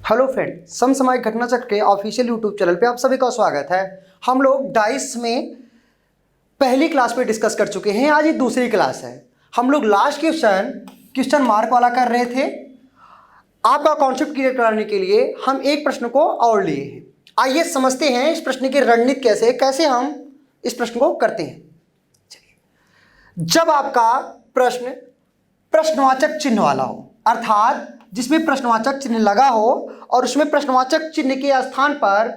Hello friend, समसामयिक घटना चक्र के ऑफिशियल यूट्यूब चैनल पे आप सभी का स्वागत है। हम लोग डाइस में पहली क्लास पे डिस्कस कर चुके हैं। आज ये दूसरी क्लास है। हम लोग लास्ट क्वेश्चन मार्क वाला कर रहे थे। आपका कॉन्सेप्ट क्लियर कराने के लिए हम एक प्रश्न को और लिए हैं। आइए समझते हैं इस प्रश्न की रणनीति कैसे हम इस प्रश्न को करते हैं। चलिए, जब आपका प्रश्न प्रश्नवाचक चिन्ह वाला हो, अर्थात जिसमें प्रश्नवाचक चिन्ह लगा हो और उसमें प्रश्नवाचक चिन्ह के स्थान पर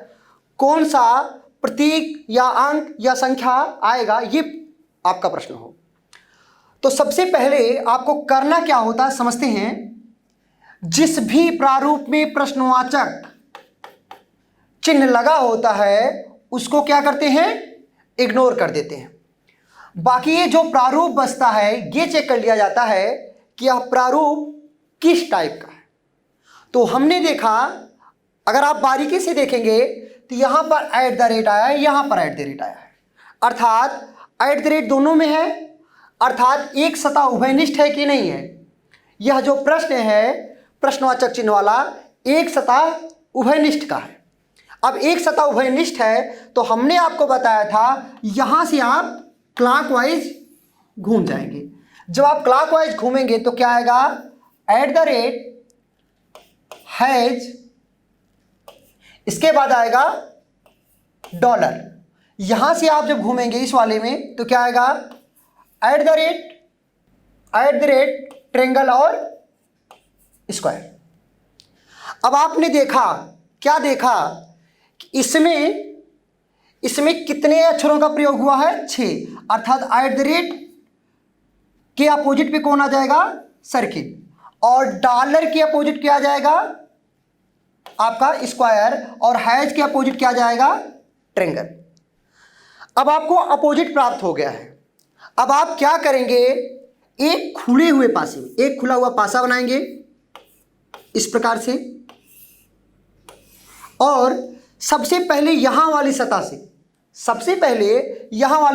कौन सा प्रतीक या अंक या संख्या आएगा, ये आपका प्रश्न हो, तो सबसे पहले आपको करना क्या होता है समझते हैं। जिस भी प्रारूप में प्रश्नवाचक चिन्ह लगा होता है उसको क्या करते हैं, इग्नोर कर देते हैं। बाकी ये जो प्रारूप बचता है ये चेक कर लिया जाता है कि यह प्रारूप किस टाइप का है। तो हमने देखा, अगर आप बारीकी से देखेंगे तो यहां पर @ आया है, यहां पर @ आया है, अर्थात @ दोनों में है, अर्थात एक सतह उभयनिष्ठ है कि नहीं है। यह जो प्रश्न है प्रश्नवाचक चिन्ह वाला एक सतह उभयनिष्ठ का है। अब एक सतह उभयनिष्ठ है तो हमने आपको बताया था यहां से आप क्लॉकवाइज घूम जाएंगे। जब आप क्लॉकवाइज घूमेंगे तो क्या आएगा, @हैज, इसके बाद आएगा $। यहां से आप जब घूमेंगे इस वाले में तो क्या आएगा, ट्रेंगल और स्क्वायर। अब आपने देखा, क्या देखा कि इसमें कितने अक्षरों का प्रयोग हुआ है, 6, अर्थात @ के अपोजिट पे कौन आ जाएगा, सर्किल, और $के अपोजिट क्या आ जाएगा आपका स्क्वायर, और हैज के अपोजिट क्या आ जाएगा, ट्रेंगल। अब आपको अपोजिट प्राप्त हो गया है। अब आप क्या करेंगे, एक खुले हुए पासे में एक खुला हुआ पासा बनाएंगे इस प्रकार से, और सबसे पहले यहां वाली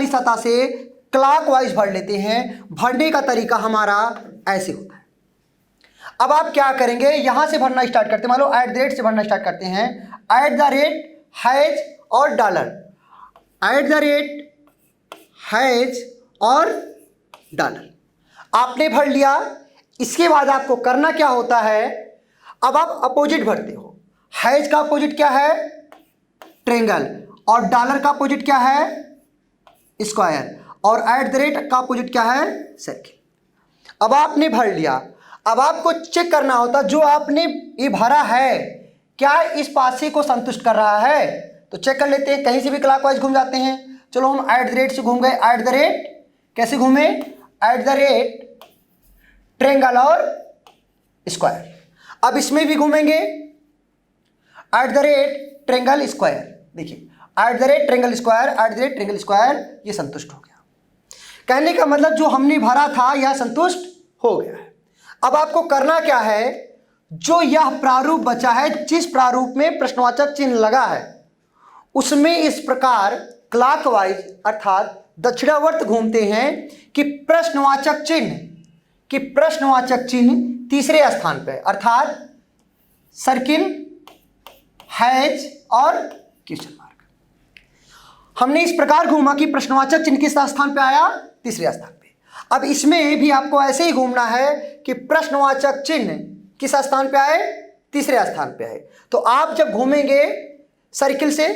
सतह से क्लॉकवाइज भर लेते हैं। भरने का तरीका हमारा ऐसे होता है। अब आप क्या करेंगे, यहां से भरना स्टार्ट करते हैं, मान लो @ से भरना स्टार्ट करते हैं, हैज और $हैज और $। आपने भर लिया। इसके बाद आपको करना क्या होता है, अब आप अपोजिट भरते हो। हैज का अपोजिट क्या है, ट्रेंगल, और $का अपोजिट क्या है, स्क्वायर, और @ का अपोजिट क्या है, सर्किल। अब आपने भर लिया। अब आपको चेक करना होता जो आपने ये भरा है क्या इस पासे को संतुष्ट कर रहा है। तो चेक कर लेते हैं, कहीं से भी क्लॉकवाइज घूम जाते हैं। चलो हम @ से घूम गए, कैसे घूमे, ट्रेंगल और स्क्वायर। अब इसमें भी घूमेंगे, ट्रेंगल स्क्वायर। देखिए ट्रेंगल स्क्वायर, ये संतुष्ट हो गया। कहने का मतलब जो हमने भरा था यह संतुष्ट हो गया है। अब आपको करना क्या है, जो यह प्रारूप बचा है, जिस प्रारूप में प्रश्नवाचक चिन्ह लगा है उसमें इस प्रकार क्लॉकवाइज अर्थात दक्षिणावर्त घूमते हैं कि प्रश्नवाचक चिन्ह तीसरे स्थान पे, अर्थात सर्किल, हैज और क्वेश्चन मार्क। हमने इस प्रकार घूमा कि प्रश्नवाचक चिन्ह किस स्थान पे आया, तीसरे स्थान पे। अब इसमें भी आपको ऐसे ही घूमना है कि प्रश्नवाचक चिन्ह किस स्थान पे आए, तीसरे स्थान पे आए। तो आप जब घूमेंगे सर्किल से,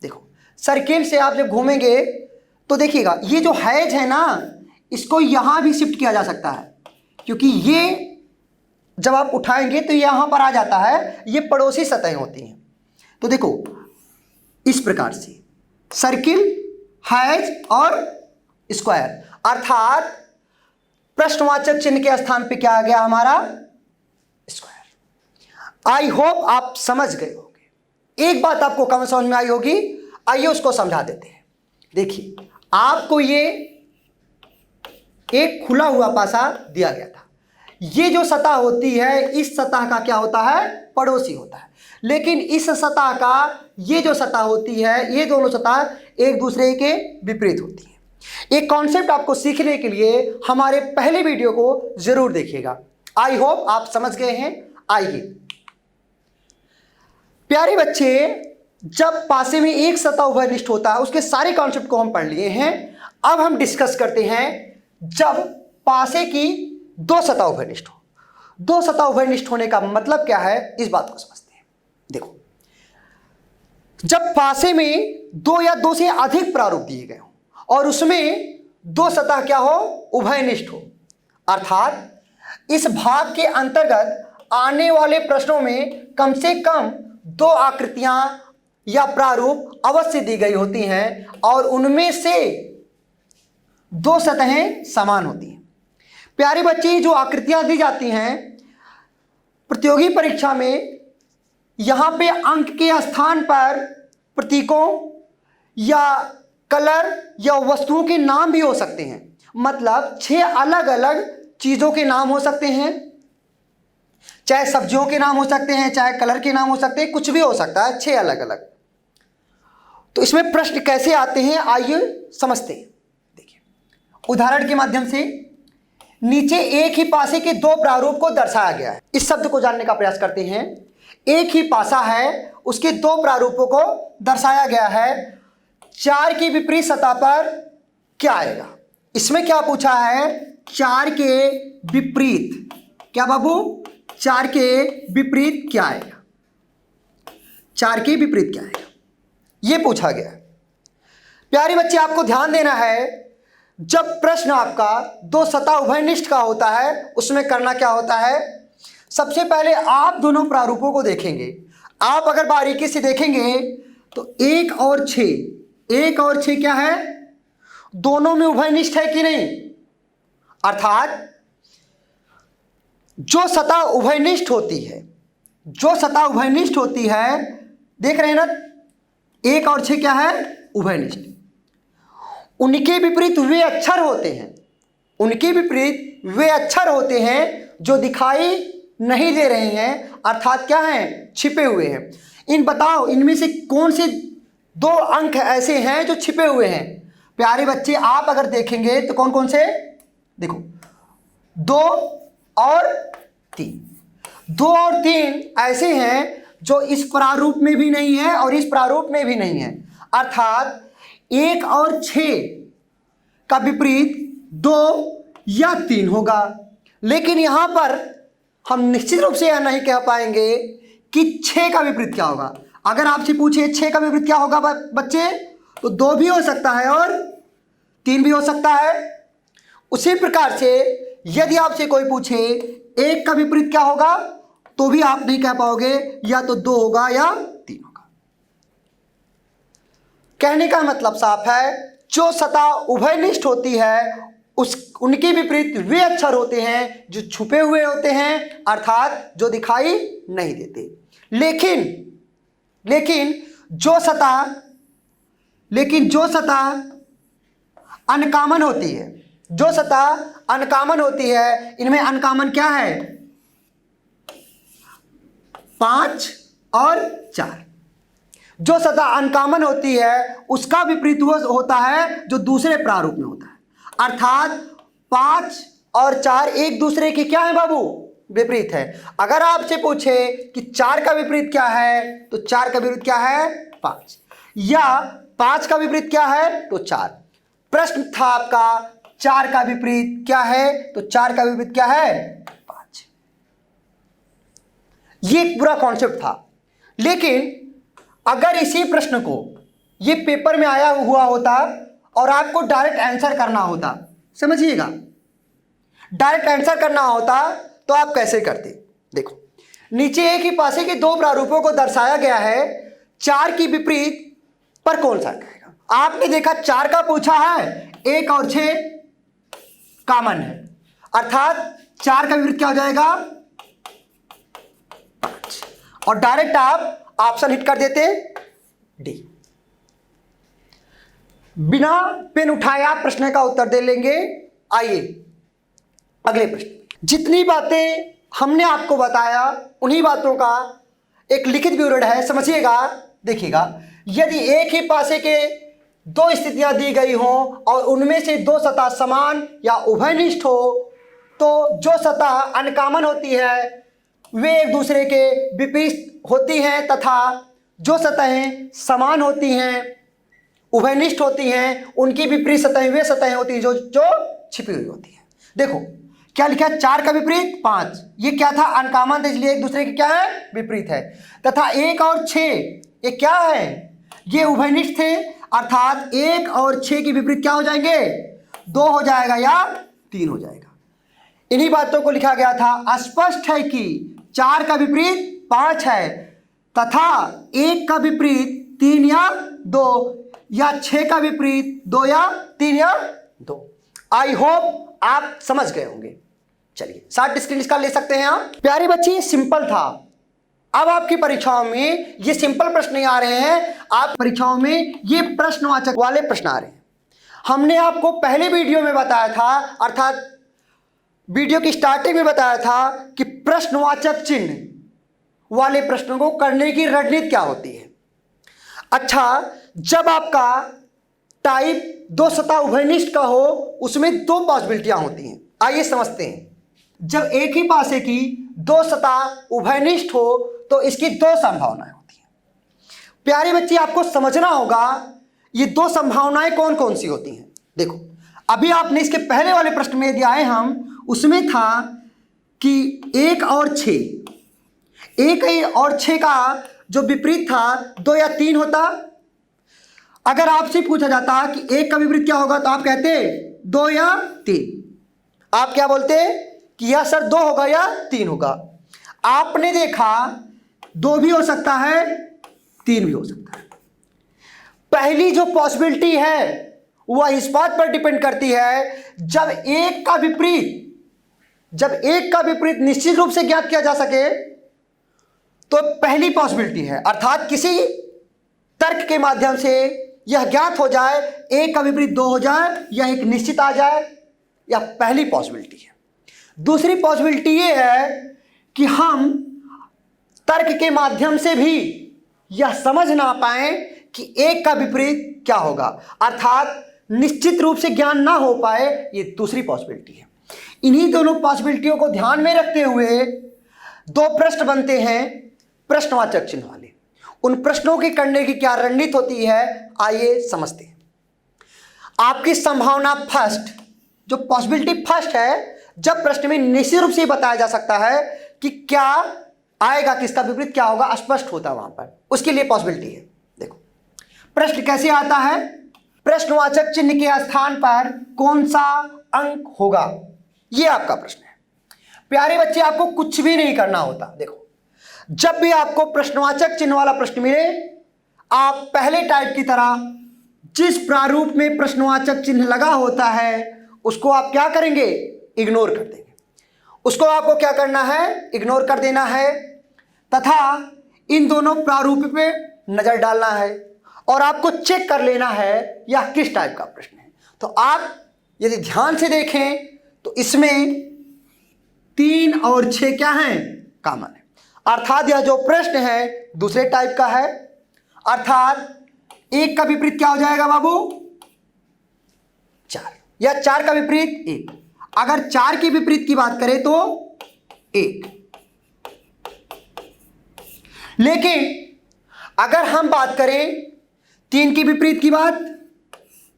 देखो सर्किल से आप जब घूमेंगे तो देखिएगा ये जो हैज है ना, इसको यहां भी शिफ्ट किया जा सकता है, क्योंकि ये जब आप उठाएंगे तो यहां पर आ जाता है, ये पड़ोसी सतहें होती हैं। तो देखो इस प्रकार से सर्किल, हैज और स्क्वायर, अर्थात प्रश्नवाचक चिन्ह के स्थान पे क्या आ गया हमारा, स्क्वायर। आई होप आप समझ गए होंगे। एक बात आपको कम समझ में आई होगी, आइए उसको समझा देते हैं। देखिए आपको ये एक खुला हुआ पासा दिया गया था। ये जो सतह होती है इस सतह का क्या होता है, पड़ोसी होता है। लेकिन इस सतह का ये जो सतह होती है, ये दोनों सतह एक दूसरे के विपरीत होती है। एक कॉन्सेप्ट आपको सीखने के लिए हमारे पहले वीडियो को जरूर देखिएगा। आई होप आप समझ गए हैं। आइए प्यारे बच्चे, जब पासे में एक सतह उभयनिष्ठ होता है उसके सारे कॉन्सेप्ट को हम पढ़ लिए हैं। अब हम डिस्कस करते हैं जब पासे की दो सतह उभयनिष्ठ हो। दो सतह उभयनिष्ठ होने का मतलब क्या है, इस बात को समझते हैं। देखो, जब पासे में दो या दो से अधिक प्रारूप दिए गए हो और उसमें दो सतह क्या हो, उभयनिष्ठ हो, अर्थात इस भाग के अंतर्गत आने वाले प्रश्नों में कम से कम दो आकृतियां या प्रारूप अवश्य दी गई होती हैं और उनमें से दो सतहें समान होती हैं। प्यारे बच्चे, जो आकृतियां दी जाती हैं प्रतियोगी परीक्षा में, यहाँ पे अंक के स्थान पर प्रतीकों या कलर या वस्तुओं के नाम भी हो सकते हैं। मतलब 6 अलग अलग चीज़ों के नाम हो सकते हैं, चाहे सब्जियों के नाम हो सकते हैं, चाहे कलर के नाम हो सकते हैं, कुछ भी हो सकता है, 6 अलग अलग। तो इसमें प्रश्न कैसे आते हैं, आइए समझते हैं। देखिए, उदाहरण के माध्यम से नीचे एक ही पासे के दो प्रारूप को दर्शाया गया है। इस शब्द को जानने का प्रयास करते हैं। एक ही पासा है, उसके दो प्रारूपों को दर्शाया गया है। 4 की विपरीत सतह पर क्या आएगा? इसमें क्या पूछा है, 4 के विपरीत क्या बाबू, 4 के विपरीत क्या आएगा? 4 के विपरीत क्या आएगा, यह पूछा गया है। प्यारे बच्चे, आपको ध्यान देना है, जब प्रश्न आपका दो सतह उभयनिष्ठ का होता है उसमें करना क्या होता है, सबसे पहले आप दोनों प्रारूपों को देखेंगे। आप अगर बारीकी से देखेंगे तो 1 और 6 क्या है, दोनों में उभयनिष्ठ है कि नहीं? अर्थात जो सतह उभयनिष्ठ होती है, देख रहे हैं ना, 1 और 6 क्या है, उभयनिष्ठ। उनके विपरीत वे अक्षर होते हैं जो दिखाई नहीं दे रहे हैं, अर्थात क्या हैं, छिपे हुए हैं। बताओ, इनमें से कौन से दो अंक ऐसे हैं जो छिपे हुए हैं? प्यारे बच्चे, आप अगर देखेंगे तो कौन कौन से, देखो, 2 और 3। 2 और 3 ऐसे हैं जो इस प्रारूप में भी नहीं है और इस प्रारूप में भी नहीं है, अर्थात 1 और 6 का विपरीत 2 या 3 होगा। लेकिन यहां पर हम निश्चित रूप से यह नहीं कह पाएंगे कि 6 का विपरीत क्या होगा। अगर आपसे पूछे 6 का विपरीत क्या होगा बच्चे, तो 2 भी हो सकता है और 3 भी हो सकता है। उसी प्रकार से यदि आपसे कोई पूछे 1 का विपरीत क्या होगा, तो भी आप नहीं कह पाओगे, या तो 2 होगा या 3 होगा। कहने का मतलब साफ है, जो सतह उभयनिष्ठ होती है उनके विपरीत वे अक्षर होते हैं जो छुपे हुए होते हैं, अर्थात जो दिखाई नहीं देते। लेकिन जो सतह अनकॉमन होती है, इनमें अनकॉमन क्या है, 5 और 4। जो सतह अनकॉमन होती है उसका विपरीत वो होता है जो दूसरे प्रारूप में होता है, अर्थात 5 और 4 एक दूसरे के क्या है बाबू, विपरीत है। अगर आपसे पूछे कि 4 का विपरीत क्या है, तो 4 का विपरीत क्या है, 5, या 5 का विपरीत क्या है, तो 4। प्रश्न था आपका 4 का विपरीत क्या है, तो 4 का विपरीत क्या है, 5। ये पूरा कॉन्सेप्ट था। लेकिन अगर इसी प्रश्न को ये पेपर में आया हुआ होता और आपको डायरेक्ट आंसर करना होता, समझिएगा, डायरेक्ट आंसर करना होता, तो आप कैसे करते? देखो, नीचे एक ही पासे के दो प्रारूपों को दर्शाया गया है, 4 की विपरीत पर कौन सा कहेगा? आपने देखा 4 का पूछा है, 1 और 6 कॉमन है, अर्थात 4 का विपरीत क्या हो जाएगा, 5। और डायरेक्ट आप ऑप्शन हिट कर देते डी। बिना पेन उठाए आप प्रश्न का उत्तर दे लेंगे। आइए अगले प्रश्न। जितनी बातें हमने आपको बताया उन्हीं बातों का एक लिखित विवरण है, समझिएगा, देखिएगा। यदि एक ही पासे के दो स्थितियां दी गई हों और उनमें से दो सतह समान या उभयनिष्ठ हो, तो जो सतह अनकॉमन होती है वे एक दूसरे के विपरीत होती हैं तथा जो सतहें समान होती हैं, उभयनिष्ठ होती हैं, उनकी विपरीत सतहें वे सतहें होती हैं जो जो छिपी हुई होती हैं। देखो क्या लिखा है, 4 का विपरीत 5, ये क्या था, अनकॉमन था, इसलिए एक दूसरे के क्या है, विपरीत है। तथा 1 और 6 ये क्या है, ये उभयनिष्ठ थे, अर्थात 1 और 6 के विपरीत क्या हो जाएंगे, 2 हो जाएगा या 3 हो जाएगा। इन्हीं बातों को लिखा गया था। स्पष्ट है कि 4 का विपरीत 5 है तथा 1 का विपरीत 3 या 2 या 6 का विपरीत 2 या 3 या 2। आई होप आप समझ गए होंगे। चलिए शॉर्ट स्क्रीन इसका ले सकते हैं आप। प्यारे बच्चे ये सिंपल था। अब आपकी परीक्षाओं में ये सिंपल प्रश्न नहीं आ रहे हैं, आप परीक्षाओं में ये प्रश्नवाचक वाले प्रश्न आ रहे हैं। हमने आपको पहले वीडियो में बताया था, अर्थात वीडियो की स्टार्टिंग में बताया था कि प्रश्नवाचक चिन्ह वाले प्रश्नों को करने की रणनीति क्या होती है। अच्छा, जब आपका टाइप 2 सतह उभयनिष्ठ का हो उसमें 2 पॉसिबिलिटियां होती हैं। आइए समझते हैं। जब एक ही पासे की 2 सतह उभयनिष्ठ हो तो इसकी 2 संभावनाएं होती हैं। प्यारे बच्चे आपको समझना होगा ये 2 संभावनाएं कौन कौन सी होती हैं। देखो अभी आपने इसके पहले वाले प्रश्न में दिया है, हम उसमें था कि 1 और 6, 1 और 6 का जो विपरीत था 2 या 3 होता। अगर आपसे पूछा जाता कि 1 का विपरीत क्या होगा तो आप कहते 2 या 3। आप क्या बोलते कि या सर 2 होगा या 3 होगा। आपने देखा 2 भी हो सकता है, 3 भी हो सकता है। पहली जो पॉसिबिलिटी है वह इस बात पर डिपेंड करती है जब 1 का विपरीत निश्चित रूप से ज्ञात किया जा सके तो पहली पॉसिबिलिटी है, अर्थात किसी तर्क के माध्यम से यह ज्ञात हो जाए 1 का विपरीत 2 हो जाए या एक निश्चित आ जाए, यह पहली पॉसिबिलिटी है। दूसरी पॉसिबिलिटी यह है कि हम तर्क के माध्यम से भी यह समझ ना पाए कि 1 का विपरीत क्या होगा, अर्थात निश्चित रूप से ज्ञान ना हो पाए, ये दूसरी पॉसिबिलिटी है। इन्हीं दोनों पॉसिबिलिटियों को ध्यान में रखते हुए 2 प्रश्न बनते हैं प्रश्नवाचक चिन्ह वाले। उन प्रश्नों की करने की क्या रणनीति होती है, आइए समझते हैं। आपकी संभावना फर्स्ट, जो पॉसिबिलिटी फर्स्ट है, जब प्रश्न में निश्चित रूप से बताया जा सकता है कि क्या आएगा, किसका विपरीत क्या होगा, स्पष्ट होता है वहां पर, उसके लिए पॉसिबिलिटी है। देखो प्रश्न कैसे आता है, प्रश्नवाचक चिन्ह के स्थान पर कौन सा अंक होगा, यह आपका प्रश्न है। प्यारे बच्चे आपको कुछ भी नहीं करना होता। देखो जब भी आपको प्रश्नवाचक चिन्ह वाला प्रश्न मिले, आप पहले टाइप की तरह जिस प्रारूप में प्रश्नवाचक चिन्ह लगा होता है उसको आप क्या करेंगे, इग्नोर कर देंगे। उसको आपको क्या करना है, इग्नोर कर देना है तथा इन दोनों प्रारूप पे नजर डालना है और आपको चेक कर लेना है यह किस टाइप का प्रश्न है। तो आप यदि ध्यान से देखें तो इसमें 3 और 6 क्या हैं, कॉमन है, अर्थात यह जो प्रश्न है दूसरे टाइप का है। अर्थात 1 का विपरीत क्या हो जाएगा बाबू, 4, या 4 का विपरीत 1। अगर 4 के विपरीत की बात करें तो 1, लेकिन अगर हम बात करें 3 के विपरीत की बात,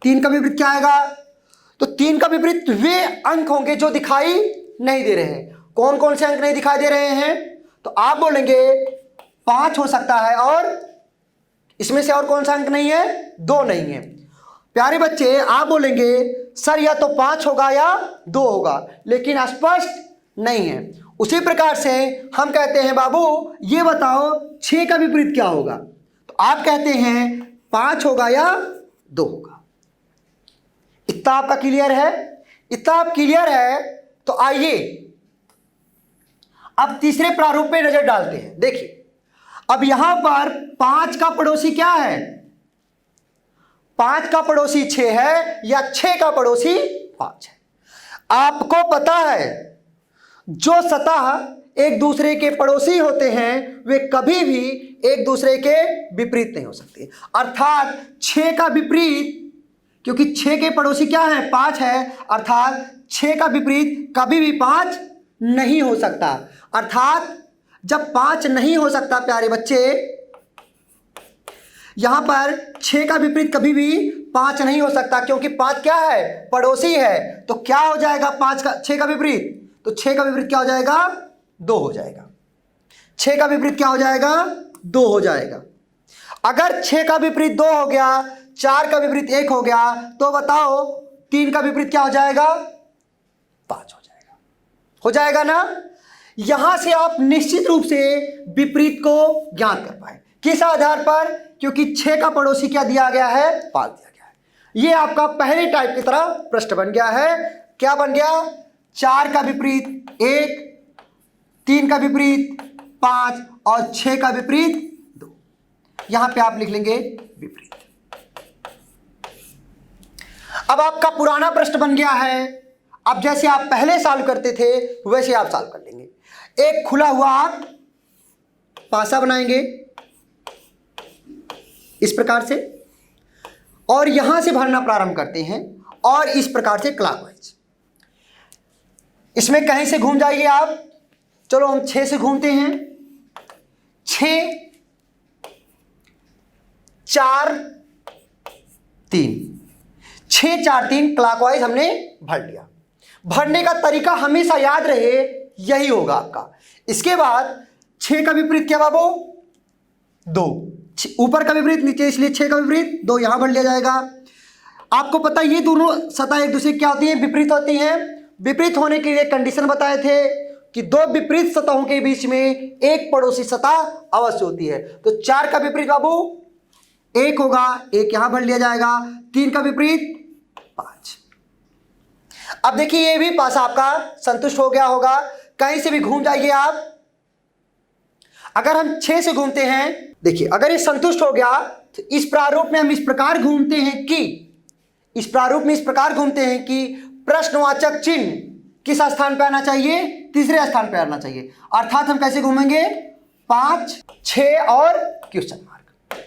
3 का विपरीत क्या आएगा, तो 3 का विपरीत वे अंक होंगे जो दिखाई नहीं दे रहे हैं। कौन कौन से अंक नहीं दिखाई दे रहे हैं, तो आप बोलेंगे 5 हो सकता है और इसमें से और कौन सा अंक नहीं है, 2 नहीं है। प्यारे बच्चे आप बोलेंगे सर या तो 5 होगा या 2 होगा, लेकिन स्पष्ट नहीं है। उसी प्रकार से हम कहते हैं बाबू ये बताओ 6 का विपरीत क्या होगा, तो आप कहते हैं 5 होगा या 2 होगा। इतना आपका क्लियर है, इतना आप क्लियर है तो आइए अब तीसरे प्रारूप पे नजर डालते हैं। देखिए अब यहां पर 5 का पड़ोसी क्या है, 5 का पड़ोसी 6 है या 6 का पड़ोसी 5 है। आपको पता है जो सतह एक दूसरे के पड़ोसी होते हैं वे कभी भी एक दूसरे के विपरीत नहीं हो सकते। अर्थात 6 का विपरीत, क्योंकि 6 के पड़ोसी क्या है, 5 है, अर्थात 6 का विपरीत कभी भी 5 नहीं हो सकता। अर्थात जब 5 नहीं हो सकता प्यारे बच्चे, यहां पर 6 का विपरीत कभी भी 5 नहीं हो सकता, क्योंकि 5 क्या है, पड़ोसी है। तो क्या हो जाएगा 6 का विपरीत, तो 6 का विपरीत क्या हो जाएगा, 2 हो जाएगा। 6 का विपरीत क्या हो जाएगा, 2 हो जाएगा। अगर 6 का विपरीत 2 हो गया, 4 का विपरीत 1 हो गया, तो बताओ 3 का विपरीत क्या हो जाएगा, 5 हो जाएगा। हो जाएगा ना। यहां से आप निश्चित रूप से विपरीत को ज्ञात कर पाए। किस आधार पर, क्योंकि 6 का पड़ोसी क्या दिया गया है, 5 दिया गया है। यह आपका पहले टाइप की तरह प्रश्न बन गया है। क्या बन गया, 4 का विपरीत 1, 3 का विपरीत 5 और 6 का विपरीत 2। यहां पे आप लिख लेंगे विपरीत। अब आपका पुराना प्रश्न बन गया है। अब जैसे आप पहले सॉल्व करते थे वैसे आप सॉल्व कर लेंगे। एक खुला हुआ आप पासा बनाएंगे इस प्रकार से, और यहां से भरना प्रारंभ करते हैं, और इस प्रकार से क्लॉकवाइज। इसमें कहीं से घूम जाइए आप। चलो हम 6 से घूमते हैं। 6 4 3, 6 4 3 क्लॉकवाइज हमने भर लिया। भरने का तरीका हमेशा याद रहे, यही होगा आपका। इसके बाद 6 का विपरीत क्या बाबू, 2। ऊपर का विपरीत नीचे, इसलिए 6 का विपरीत 2 यहां भर लिया जाएगा। आपको पता है ये दोनों सतह एक दूसरे की क्या होती हैं, विपरीत होती हैं। विपरीत होने के लिए कंडीशन बताए थे कि 2 विपरीत सतहों के बीच में एक पड़ोसी सतह अवश्य होती है। तो 4 का विपरीत बाबू 1 होगा, 1 यहां भर लिया जाएगा। 3 का विपरीत 5। अब देखिए ये भी पासा आपका संतुष्ट हो गया होगा। कहीं से भी घूम जाइए आप। अगर हम 6 से घूमते हैं, देखिए अगर ये संतुष्ट हो गया तो इस प्रारूप में हम इस प्रकार घूमते हैं कि, इस प्रारूप में इस प्रकार घूमते हैं कि प्रश्नवाचक चिन्ह किस स्थान पर आना चाहिए, तीसरे स्थान पर आना चाहिए। अर्थात हम कैसे घूमेंगे, 5 6 और क्वेश्चन मार्क।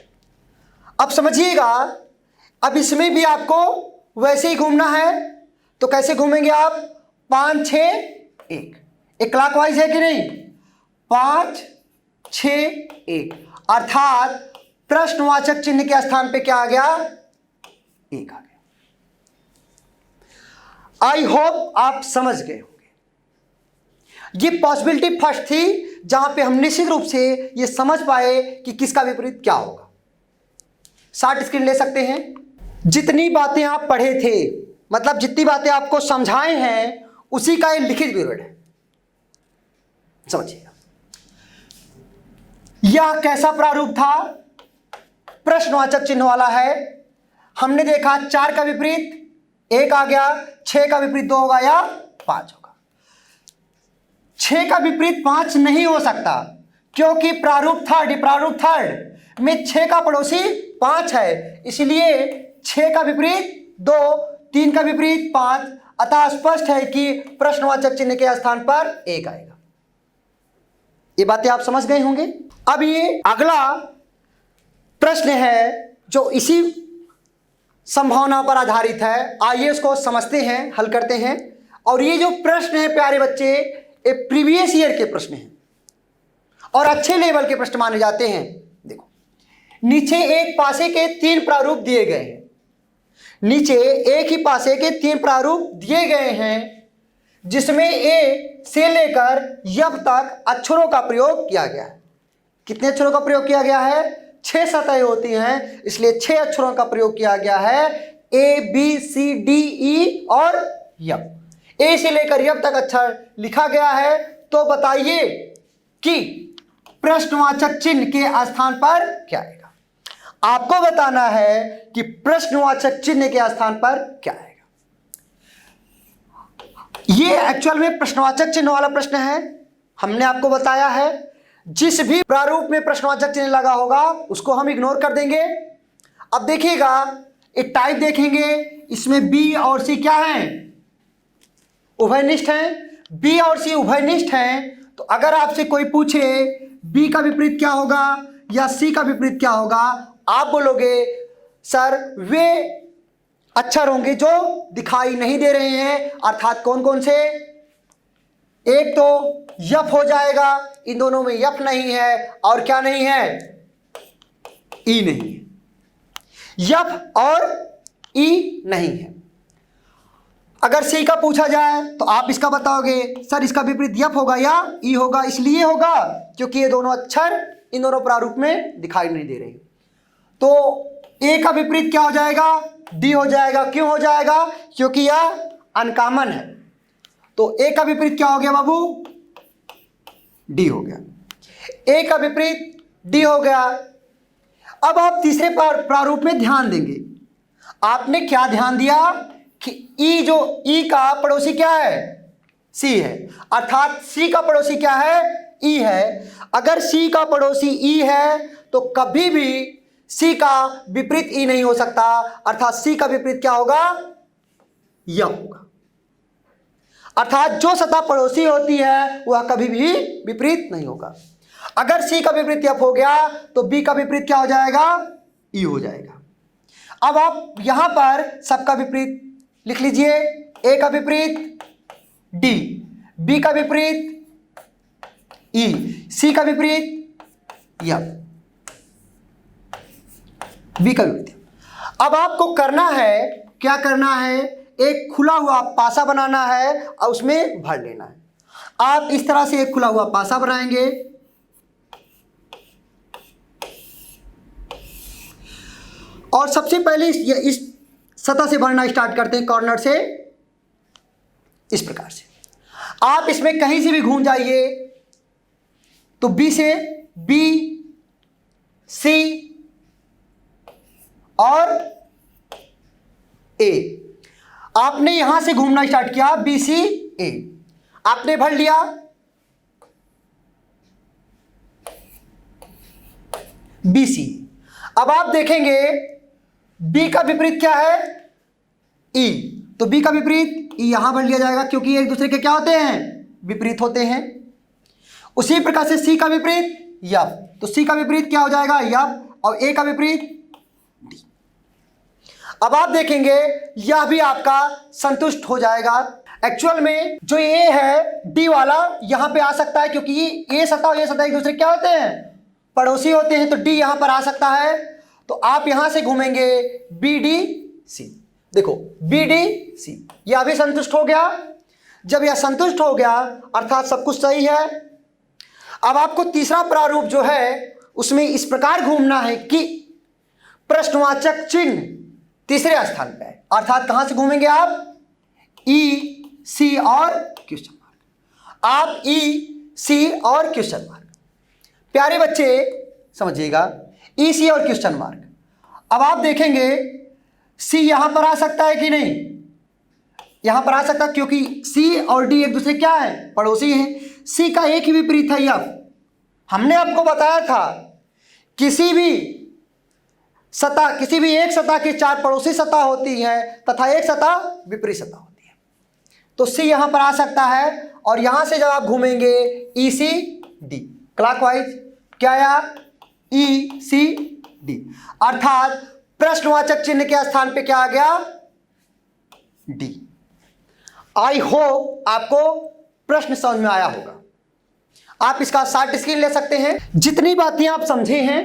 अब समझिएगा, अब इसमें भी आपको वैसे ही घूमना है। तो कैसे घूमेंगे आप, 5 6 1, एक क्लॉकवाइज है कि नहीं, 5 6 1, अर्थात प्रश्नवाचक चिन्ह के स्थान पे क्या आ गया, 1 आ गया। आई होप आप समझ गए होंगे। ये पॉसिबिलिटी फर्स्ट थी जहां पे हम निश्चित रूप से ये समझ पाए कि किसका विपरीत क्या होगा। शॉर्ट स्क्रीन ले सकते हैं। जितनी बातें आप पढ़े थे, मतलब जितनी बातें आपको समझाए हैं, उसी का ये लिखित विवरण है। समझिएगा, यह कैसा प्रारूप था, प्रश्नवाचक चिन्ह वाला है। हमने देखा 4 का विपरीत 1 आ गया, 6 का विपरीत 2 होगा या 5 होगा। 6 का विपरीत 5 नहीं हो सकता, क्योंकि प्रारूप थर्ड में 6 का पड़ोसी 5 है, इसलिए 6 का विपरीत 2, 3 का विपरीत 5, अतः स्पष्ट है कि प्रश्नवाचक चिन्ह के स्थान पर 1 आएगा। ये बातें आप समझ गए होंगे। अब ये अगला प्रश्न है जो इसी संभावना पर आधारित है। आइए इसको समझते हैं, हल करते हैं। और ये जो प्रश्न है प्यारे बच्चे, ये प्रीवियस ईयर के प्रश्न हैं और अच्छे लेवल के प्रश्न माने जाते हैं। देखो, नीचे एक पासे के 3 प्रारूप दिए गए हैं। नीचे एक ही पासे के 3 प्रारूप दिए गए हैं, जिसमें ए से लेकर यब तक अक्षरों का प्रयोग किया गया है। कितने अक्षरों का प्रयोग किया गया है, 6 सतहें होती हैं, इसलिए 6 अक्षरों का प्रयोग किया गया है। A B C D E और यब। ए से लेकर यब तक अक्षर लिखा गया है। तो बताइए कि प्रश्नवाचक चिन्ह के स्थान पर क्या आएगा। आपको बताना है कि प्रश्नवाचक चिन्ह के स्थान पर क्या आएगा। यह एक्चुअल में प्रश्नवाचक चिन्ह वाला प्रश्न है। हमने आपको बताया है जिस भी प्रारूप में प्रश्नवाचक चिन्ह लगा होगा उसको हम इग्नोर कर देंगे। अब देखिएगा, एक टाइप देखेंगे, इसमें बी और सी क्या हैं, उभयनिष्ठ हैं। बी और सी उभयनिष्ठ हैं। तो अगर आपसे कोई पूछे बी का विपरीत क्या होगा या सी का विपरीत क्या होगा, आप बोलोगे सर वे अक्षर होंगे जो दिखाई नहीं दे रहे हैं। अर्थात कौन कौन से, एक तो यफ हो जाएगा, इन दोनों में यफ नहीं है और क्या नहीं है, ई नहीं है, यफ और ई नहीं है। अगर सी का पूछा जाए तो आप इसका बताओगे सर इसका विपरीत यफ होगा या ई होगा, इसलिए होगा क्योंकि ये दोनों अक्षर इन दोनों प्रारूप में दिखाई नहीं दे रहे। तो ए का विपरीत क्या हो जाएगा, डी हो जाएगा। क्यों हो जाएगा, क्योंकि यह अनकॉमन है। तो ए का विपरीत क्या हो गया बाबू, डी हो गया। ए का विपरीत डी हो गया। अब आप तीसरे प्रारूप में ध्यान देंगे। आपने क्या ध्यान दिया कि ई जो ई का पड़ोसी क्या है, सी है, अर्थात सी का पड़ोसी क्या है, ई है। अगर सी का पड़ोसी ई है तो कभी भी सी का विपरीत ई नहीं हो सकता, अर्थात सी का विपरीत क्या होगा, यह होगा। अर्थात जो सतह पड़ोसी होती है वह कभी भी विपरीत नहीं होगा। अगर सी का विपरीत एफ हो गया तो बी का विपरीत क्या हो जाएगा, ई हो जाएगा। अब आप यहां पर सबका विपरीत लिख लीजिए। ए का विपरीत डी, बी का विपरीत ई, सी का विपरीत एफ, बी का विपरीत। अब आपको करना है, क्या करना है, एक खुला हुआ पासा बनाना है और उसमें भर लेना है। आप इस तरह से एक खुला हुआ पासा बनाएंगे और सबसे पहले इस सतह से भरना स्टार्ट करते हैं, कॉर्नर से इस प्रकार से। आप इसमें कहीं से भी घूम जाइए तो बी से बी, सी और ए, आपने यहां से घूमना स्टार्ट किया, बी सी ए, आपने भर लिया। B C. अब आप देखेंगे बी का विपरीत क्या है, ई, तो बी का विपरीत ई यहां भर लिया जाएगा क्योंकि एक दूसरे के क्या होते हैं, विपरीत होते हैं। उसी प्रकार से सी का विपरीत यफ, तो सी का विपरीत क्या हो जाएगा, यफ, और ए का विपरीत डी। अब आप देखेंगे यह भी आपका संतुष्ट हो जाएगा। एक्चुअल में जो ए है डी वाला यहां पे आ सकता है क्योंकि ए सतह और ये सतह एक दूसरे क्या होते हैं, पड़ोसी होते हैं, तो डी यहां पर आ सकता है। तो आप यहां से घूमेंगे बी डी सी, देखो बी डी सी, यह भी संतुष्ट हो गया। जब यह संतुष्ट हो गया अर्थात सब कुछ सही है। अब आपको तीसरा प्रारूप जो है उसमें इस प्रकार घूमना है कि प्रश्नवाचक चिन्ह तीसरे स्थान पे है, अर्थात कहां से घूमेंगे आप, ई, सी और क्वेश्चन मार्क। आप ई, सी और क्वेश्चन मार्क, प्यारे बच्चे समझिएगा, ई, सी और क्वेश्चन मार्क। अब आप देखेंगे सी यहां पर आ सकता है कि नहीं, यहां पर आ सकता क्योंकि सी और डी एक दूसरे क्या है, पड़ोसी हैं। सी का एक ही विपरीत है यफ। हमने आपको बताया था किसी भी सतह, किसी भी एक सतह की चार पड़ोसी सतह होती है तथा एक सतह विपरीत सतह होती है। तो सी यहां पर आ सकता है और यहां से जब आप घूमेंगे ई सी डी, क्लॉकवाइज क्या आया, ई सी डी, अर्थात प्रश्नवाचक चिन्ह के स्थान पे क्या आ गया, डी। आई होप आपको प्रश्न समझ में आया होगा। आप इसका शॉर्ट स्क्रीन ले सकते हैं। जितनी बातें आप समझे हैं,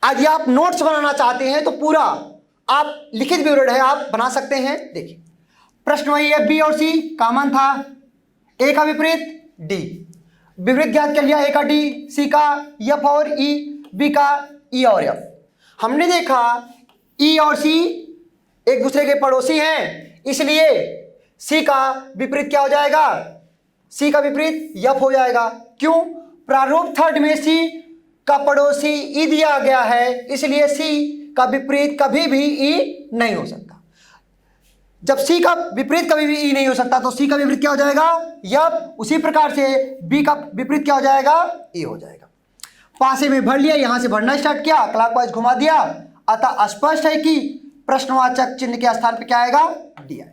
यदि आप नोट्स बनाना चाहते हैं तो पूरा आप लिखित विवरण है आप बना सकते हैं। देखिए प्रश्न वही है, बी और सी कॉमन था, ए का विपरीत डी, विपरीत ज्ञात कर लिया, ए का डी, सी का एफ और ई, बी का ई और एफ। हमने देखा ई और सी एक दूसरे के पड़ोसी हैं, इसलिए सी का विपरीत क्या हो जाएगा, सी का विपरीत एफ हो जाएगा। क्यों, प्रारूप थर्ड में सी का पड़ोसी ई दिया गया है, इसलिए सी का विपरीत कभी भी ई नहीं हो सकता। जब सी का विपरीत कभी भी ई नहीं हो सकता तो सी का विपरीत क्या हो जाएगा, एफ। उसी प्रकार से बी का विपरीत क्या हो जाएगा, ई हो जाएगा। पासे में भर लिया, यहां से भरना स्टार्ट किया, क्लॉकवाइज घुमा दिया, अतः स्पष्ट है कि प्रश्नवाचक चिन्ह के स्थान पर क्या आएगा, डी आएगा।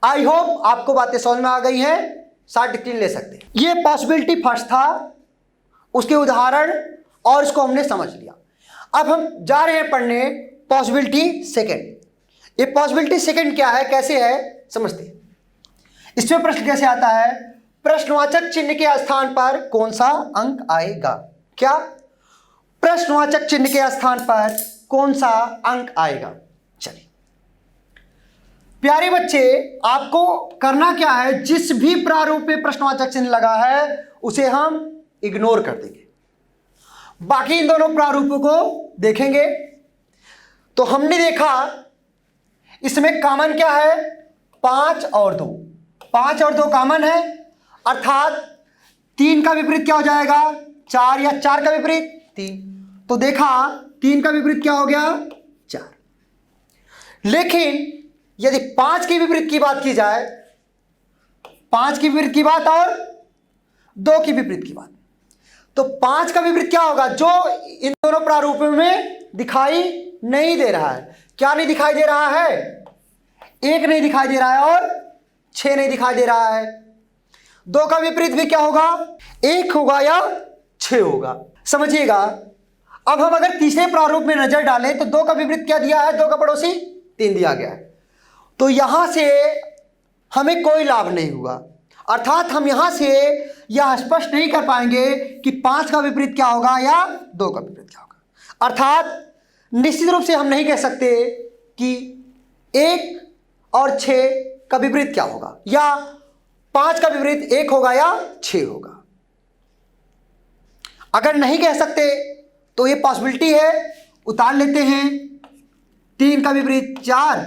आई होप आपको बातें समझ में आ गई हैं, शॉर्ट स्क्रीन ले सकते हैं। ये पॉसिबिलिटी फर्स्ट था, उसके उदाहरण और इसको हमने समझ लिया। अब हम जा रहे हैं पढ़ने पॉसिबिलिटी सेकंड। ये पॉसिबिलिटी सेकंड क्या है, कैसे है, समझते हैं। इसमें प्रश्न कैसे आता है, प्रश्नवाचक चिन्ह के स्थान पर कौन सा अंक आएगा। क्या, प्रश्नवाचक चिन्ह के स्थान पर कौन सा अंक आएगा। चलिए प्यारे बच्चे, आपको करना क्या है, जिस भी प्रारूप में प्रश्नवाचक चिन्ह लगा है उसे हम इग्नोर कर देंगे, बाकी इन दोनों प्रारूपों को देखेंगे। तो हमने देखा इसमें कॉमन क्या है, 5 और 2, 5 और 2 कॉमन है, अर्थात 3 का विपरीत क्या हो जाएगा, 4, या 4 का विपरीत 3। तो देखा 3 का विपरीत क्या हो गया, 4। लेकिन यदि 5 के विपरीत की बात की जाए, 5 के विपरीत की बात और 2 की विपरीत की बात, तो 5 का विपरीत क्या होगा, जो इन दोनों प्रारूपों में दिखाई नहीं दे रहा है। क्या नहीं दिखाई दे रहा है, 1 नहीं दिखाई दे रहा है और 6 नहीं दिखाई दे रहा है। 2 का विपरीत भी क्या होगा, 1 होगा या 6 होगा। समझिएगा, अब हम अगर तीसरे प्रारूप में नजर डालें तो 2 का विपरीत क्या दिया है, 2 का पड़ोसी 3 दिया गया है। तो यहां से हमें कोई लाभ नहीं हुआ, अर्थात हम यहां से यह स्पष्ट नहीं कर पाएंगे कि 5 का विपरीत क्या होगा या 2 का विपरीत क्या होगा। अर्थात निश्चित रूप से हम नहीं कह सकते कि 1 और 6 का विपरीत क्या होगा, या 5 का विपरीत 1 होगा या 6 होगा। अगर नहीं कह सकते तो ये पॉसिबिलिटी है, उतार लेते हैं। 3 का विपरीत 4,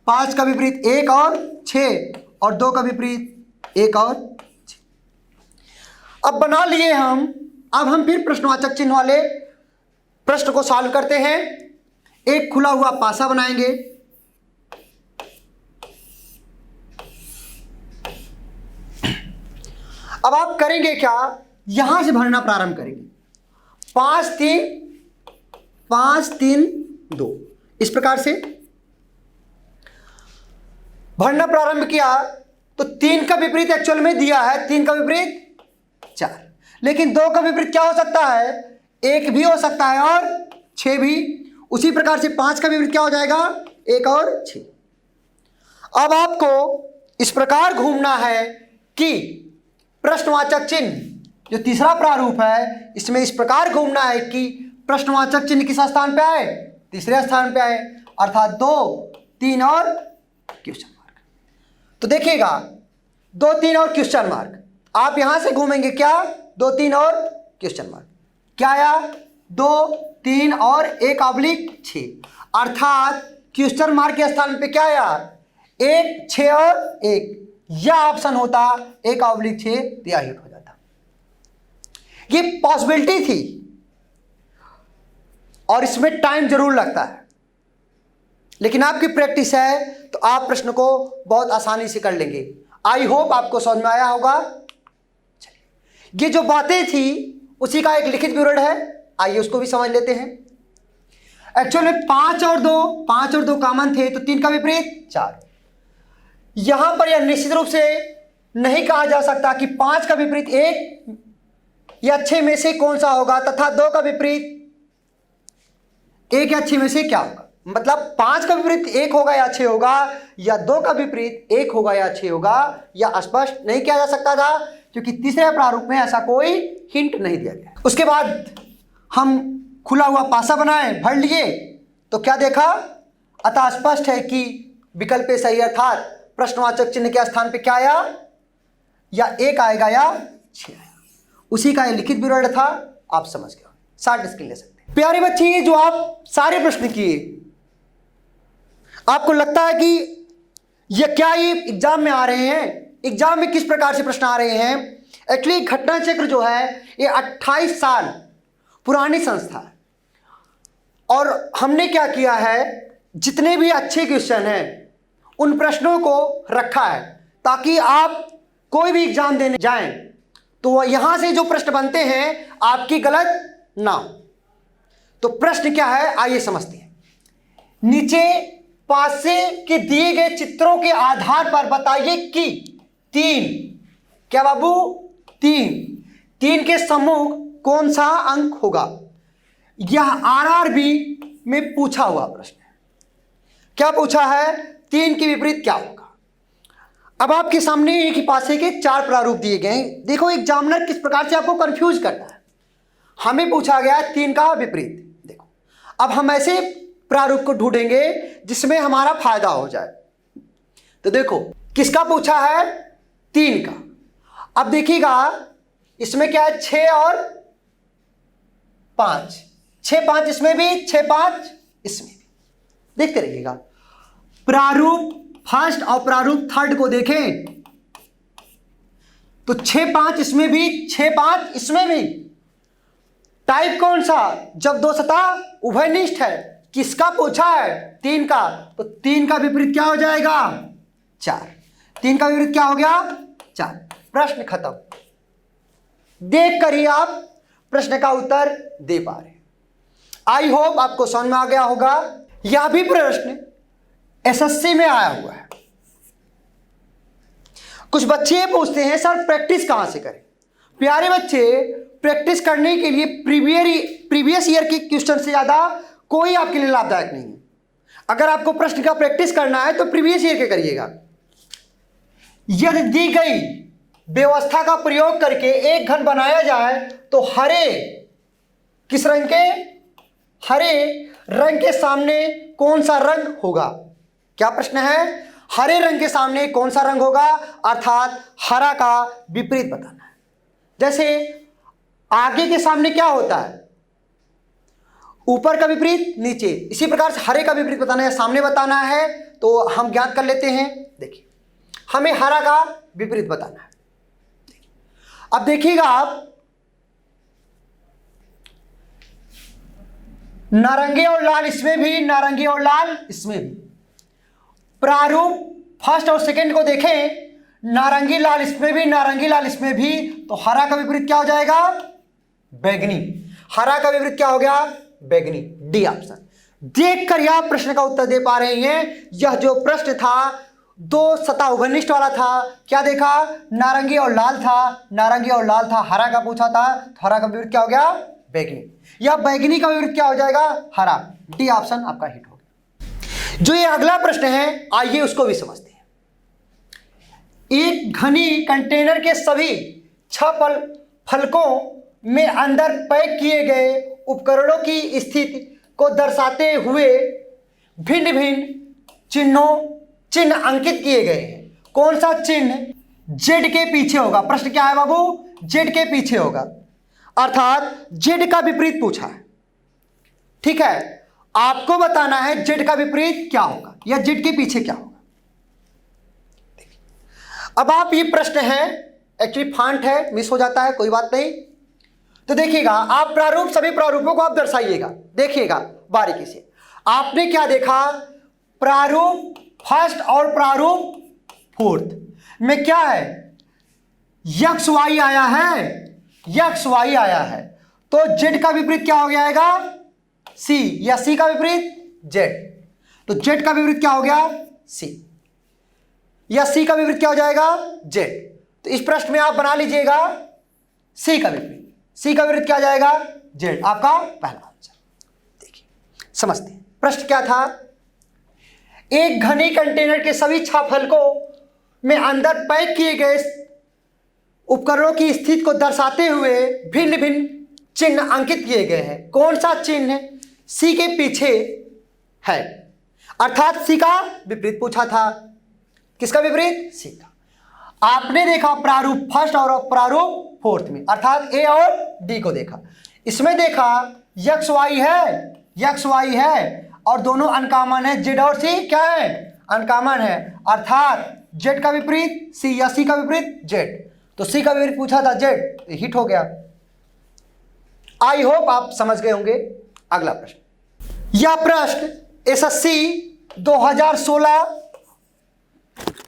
5 का विपरीत 1 और 6, और 2 का विपरीत 1 और 6। अब बना लिए हम। अब हम फिर प्रश्नवाचक चिन्ह वाले प्रश्न को सॉल्व करते हैं। एक खुला हुआ पासा बनाएंगे, अब आप करेंगे क्या, यहां से भरना प्रारंभ करेंगे। 5 3 2, इस प्रकार से भरना प्रारंभ किया। तो 3 का विपरीत एक्चुअल में दिया है, 3 का विपरीत 4, लेकिन 2 का विपरीत क्या हो सकता है, 1 भी हो सकता है और 6 भी। उसी प्रकार से 5 का विपरीत क्या हो जाएगा, 1 और 6। अब आपको इस प्रकार घूमना है कि प्रश्नवाचक चिन्ह जो तीसरा प्रारूप है, इसमें इस प्रकार घूमना है कि प्रश्नवाचक चिन्ह किस स्थान पे आए, तीसरे स्थान पे आए, अर्थात 2 3 और क्वेश्चन मार्क। तो देखिएगा 2 3 और क्वेश्चन मार्क, आप यहां से घूमेंगे क्या, 2 3 और क्वेश्चन मार्क, क्या आया, 2 3 और 1/6, अर्थात क्वेश्चन मार्क के स्थान पे क्या आया, 1 6 और 1। यह ऑप्शन होता 1/6, यह हिट हो जाता। ये पॉसिबिलिटी थी और इसमें टाइम जरूर लगता है, लेकिन आपकी प्रैक्टिस है तो आप प्रश्न को बहुत आसानी से कर लेंगे। आई होप आपको समझ में आया होगा। ये जो बातें थी उसी का एक लिखित विवरण है, आइए उसको भी समझ लेते हैं। एक्चुअल में 5 और 2 कॉमन थे, तो 3 का विपरीत 4। यहां पर यह निश्चित रूप से नहीं कहा जा सकता कि 5 का विपरीत 1 या 6 में से कौन सा होगा, तथा 2 का विपरीत 1 या 6 में से क्या होगा। मतलब 5 का विपरीत 1 होगा या 6 होगा, या 2 का विपरीत 1 होगा या 6 होगा, या स्पष्ट नहीं किया जा सकता था, क्योंकि तीसरे प्रारूप में ऐसा कोई हिंट नहीं दिया गया। उसके बाद हम खुला हुआ पासा बनाए, भर लिए, तो क्या देखा, अतः स्पष्ट है कि विकल्प सही, अर्थात प्रश्नवाचक चिन्ह के स्थान पे क्या आया, या 1 आएगा या 6 आएगा। उसी का लिखित विवरण था, आप समझ गए, शॉर्ट स्क्रीन ले सकते हैं। प्यारे बच्चे, ये जो आप सारे प्रश्न किए, आपको लगता है कि ये एग्जाम में आ रहे हैं, एग्जाम में किस प्रकार से प्रश्न आ रहे हैं। एक्चुअली घटना चक्र जो है ये 28 साल पुरानी संस्था है, और हमने क्या किया है, जितने भी अच्छे क्वेश्चन हैं उन प्रश्नों को रखा है, ताकि आप कोई भी एग्जाम देने जाएं तो यहां से जो प्रश्न बनते हैं आपकी गलत ना हो। तो प्रश्न क्या है, आइए समझते हैं। नीचे पासे के दिए गए चित्रों के आधार पर बताइए कि 3, क्या बाबू, 3 के समूह कौन सा अंक होगा। यह आरआरबी में पूछा हुआ प्रश्न है। क्या पूछा है, 3 के विपरीत क्या होगा। अब आपके सामने एक ही पासे के 4 प्रारूप दिए गए हैं। देखो एग्जामिनर किस प्रकार से आपको कंफ्यूज करता है। हमें पूछा गया 3 का विपरीत। देखो अब हम ऐसे प्रारूप को ढूंढेंगे जिसमें हमारा फायदा हो जाए। तो देखो किसका पूछा है, 3 का। अब देखिएगा इसमें क्या है, 6 और 5, 6 5 इसमें भी, 6 5 इसमें भी। देखते रहिएगा। प्रारूप फर्स्ट और प्रारूप थर्ड को देखें तो 6 5 इसमें भी, 6 5 इसमें भी। टाइप कौन सा, जब 2 सतह उभयनिष्ठ है। किसका पूछा है, 3 का। तो 3 का विपरीत क्या हो जाएगा, 4। 3 का विपरीत क्या हो गया, 4। प्रश्न खत्म। देख कर ही आप प्रश्न का उत्तर दे पा रहे हैं। आई होप आपको समझ में आ गया होगा। यह भी प्रश्न एसएससी में आया हुआ है। कुछ बच्चे ये पूछते हैं सर प्रैक्टिस कहां से करें। प्यारे बच्चे, प्रैक्टिस करने के लिए प्रीवियस ईयर के क्वेश्चन से ज्यादा कोई आपके लिए लाभदायक नहीं है। अगर आपको प्रश्न का प्रैक्टिस करना है तो प्रीवियस ईयर के करिएगा। यदि दी गई व्यवस्था का प्रयोग करके एक घन बनाया जाए तो हरे किस रंग के, हरे रंग के सामने कौन सा रंग होगा। क्या प्रश्न है, हरे रंग के सामने कौन सा रंग होगा, अर्थात हरा का विपरीत बताना है। जैसे आगे के सामने क्या होता है, ऊपर का विपरीत नीचे। इसी प्रकार से हरे का विपरीत बताना है, सामने बताना है। तो हम ज्ञात कर लेते हैं। देखिए हमें हरा का विपरीत बताना है। अब देखिएगा आप, नारंगी और लाल इसमें भी, नारंगी और लाल इसमें भी। प्रारूप फर्स्ट और सेकंड को देखें, नारंगी लाल इसमें भी, नारंगी लाल इसमें भी। तो हरा का विपरीत क्या हो जाएगा, बैगनी। हरा का विपरीत क्या हो गया, बैगनी। D option. देखकर यह प्रश्न का उत्तर दे पा रहे हैं। यह जो प्रश्न था 2 सतह उभयनिष्ठ वाला था। क्या देखा, नारंगी और लाल था, नारंगी और लाल था। हरा का पूछा था तो हरा का विपरीत क्या हो गया, बैगनी। या बैगनी का विपरीत क्या हो जाएगा, हरा। डी ऑप्शन आपका हिट हो गया। जो ये अगला प्रश्न है आइए उसको भी समझते हैं। एक घनी कंटेनर के सभी 6 फलकों में अंदर पैक किए गए उपकरणों की स्थिति को दर्शाते हुए भिन्न भिन्न चिन्ह अंकित किए गए हैं। कौन सा चिन्ह जेड के पीछे होगा। प्रश्न क्या है बाबू, जेड के पीछे होगा, अर्थात जेड का विपरीत पूछा है। ठीक है, आपको बताना है जेड का विपरीत क्या होगा या जेड के पीछे क्या होगा। अब आप, ये प्रश्न है एक्चुअली फॉन्ट है, मिस हो जाता है, कोई बात नहीं। तो देखिएगा आप प्रारूप, सभी प्रारूपों को आप दर्शाइएगा। देखिएगा बारीकी से। आपने क्या देखा, प्रारूप फर्स्ट और प्रारूप फोर्थ में क्या है, यक्स वाई आया है, यक्स वाई आया है। तो जेड का विपरीत क्या हो जाएगा, सी, या सी का विपरीत जेड। तो जेड का विपरीत क्या हो गया, सी, या सी का विपरीत क्या हो जाएगा, जेड। तो इस प्रश्न में आप बना लीजिएगा सी का विपरीत। सी का विपरीत क्या आ जाएगा, जेड। आपका पहला आंसर। देखिए समझते हैं प्रश्न क्या था। एक घनी कंटेनर के सभी 6 फलकों में अंदर पैक किए गए उपकरणों की स्थिति को दर्शाते हुए भिन्न भिन्न चिन्ह अंकित किए गए हैं। कौन सा चिन्ह सी के पीछे है, अर्थात सी का विपरीत पूछा था। किसका विपरीत, सी का। आपने देखा प्रारूप फर्स्ट और प्रारूप फोर्थ में, अर्थात ए और डी को देखा। इसमें देखा यक्स वाई है, यक्स वाई है और दोनों अनकॉमन है। जेड और सी क्या है, अनकॉमन है, अर्थात जेड का विपरीत सी या सी का विपरीत जेड। तो सी का विपरीत पूछा था जेड, हिट हो गया। आई होप आप समझ गए होंगे। अगला प्रश्न, यह प्रश्न एसएससी 2016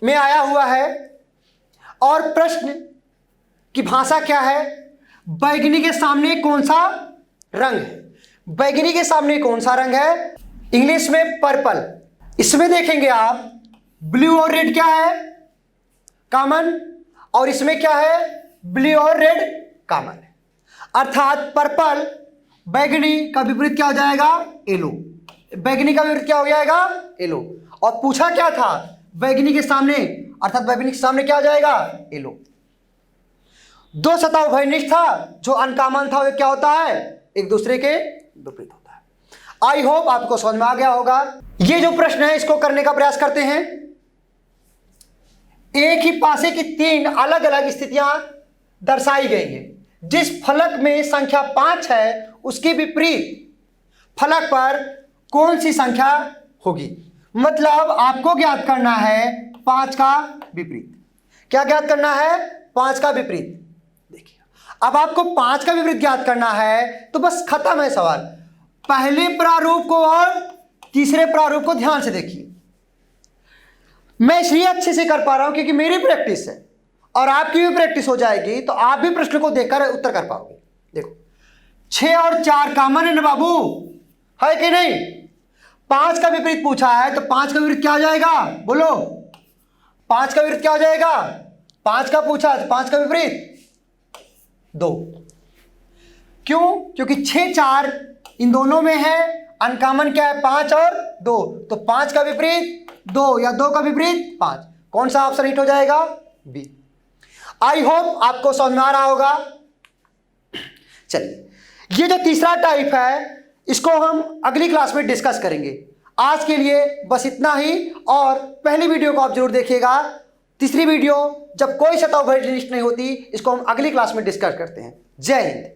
में आया हुआ है और प्रश्न की भाषा क्या है, बैगनी के सामने कौन सा रंग है। बैगनी के सामने कौन सा रंग है, इंग्लिश में पर्पल। इसमें देखेंगे आप ब्लू और रेड क्या है, कॉमन, और इसमें क्या है, ब्लू और रेड कॉमन है। अर्थात पर्पल बैगनी का विपरीत क्या हो जाएगा, येलो। बैगनी का विपरीत क्या हो जाएगा, येलो। और पूछा क्या था, बैगनी के सामने अर्थात वैभिन्निक के सामने क्या आ जाएगा, एलो। दो सतह उभयनिष्ठ था, जो अनकॉमन था वो क्या होता है, एक दूसरे के विपरीत होता है। आई होप आपको समझ में आ गया होगा। ये जो प्रश्न है इसको करने का प्रयास करते हैं। एक ही पासे की तीन अलग अलग स्थितियां दर्शाई गई हैं। जिस फलक में संख्या 5 है उसके विपरीत फलक पर कौन सी संख्या होगी। मतलब आपको ज्ञात करना है 5 का विपरीत। क्या ज्ञात करना है, 5 का विपरीत। देखिए अब आपको 5 का विपरीत ज्ञात करना है तो बस खत्म है सवाल। पहले प्रारूप को और तीसरे प्रारूप को ध्यान से देखिए। मैं इसलिए अच्छे से कर पा रहा हूं क्योंकि मेरी प्रैक्टिस है और आपकी भी प्रैक्टिस हो जाएगी तो आप भी प्रश्न को देखकर उत्तर कर पाओगे। देखो 6 और 4 कॉमन है ना बाबू, है कि नहीं। 5 का विपरीत पूछा है तो 5 का विपरीत क्या हो जाएगा, बोलो 5 का विपरीत क्या हो जाएगा। 5 का पूछा तो 5 का विपरीत 2। क्यों, क्योंकि 6 4 इन दोनों में है, अनकॉमन क्या है 5 और 2, तो 5 का विपरीत 2 या 2 का विपरीत 5। कौन सा ऑप्शन हिट हो जाएगा, बी। आई होप आपको समझ में आ रहा होगा। चलिए ये जो तीसरा टाइप है इसको हम अगली क्लास में डिस्कस करेंगे। आज के लिए बस इतना ही, और पहली वीडियो को आप जरूर देखिएगा। तीसरी वीडियो जब कोई सतह उभयनिष्ठ नहीं होती, इसको हम अगली क्लास में डिस्कस करते हैं। जय हिंद।